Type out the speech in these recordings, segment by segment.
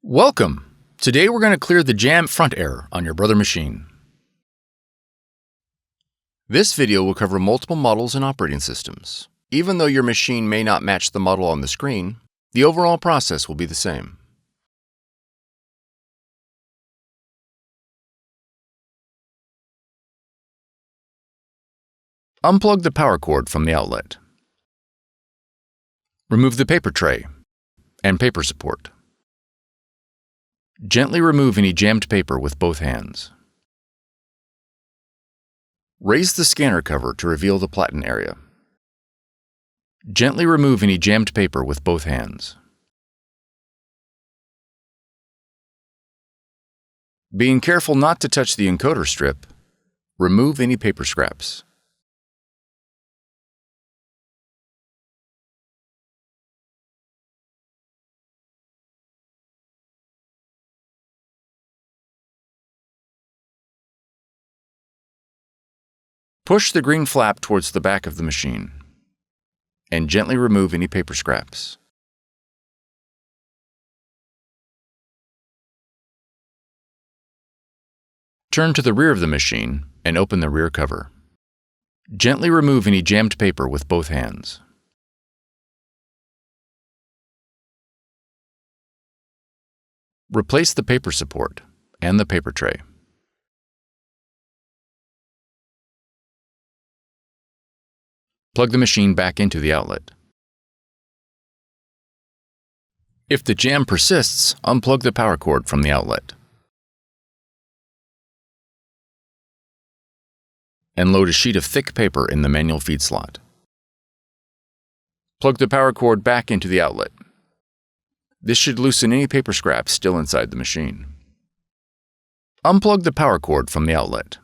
Welcome! Today we're going to clear the jam front error on your Brother machine. This video will cover multiple models and operating systems. Even though your machine may not match the model on the screen, the overall process will be the same. Unplug the power cord from the outlet. Remove the paper tray and paper support. Gently remove any jammed paper with both hands. Raise the scanner cover to reveal the platen area. Gently remove any jammed paper with both hands. Being careful not to touch the encoder strip, remove any paper scraps. Push the green flap towards the back of the machine and gently remove any paper scraps. Turn to the rear of the machine and open the rear cover. Gently remove any jammed paper with both hands. Replace the paper support and the paper tray. Plug the machine back into the outlet. If the jam persists, unplug the power cord from the outlet. And load a sheet of thick paper in the manual feed slot. Plug the power cord back into the outlet. This should loosen any paper scraps still inside the machine. Unplug the power cord from the outlet.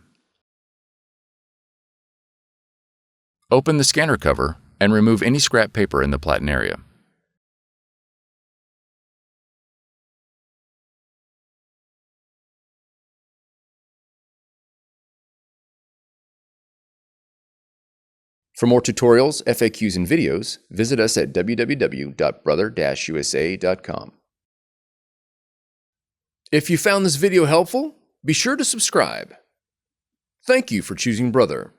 Open the scanner cover and remove any scrap paper in the platen area. For more tutorials, FAQs, and videos, visit us at www.brother-usa.com. If you found this video helpful, be sure to subscribe. Thank you for choosing Brother.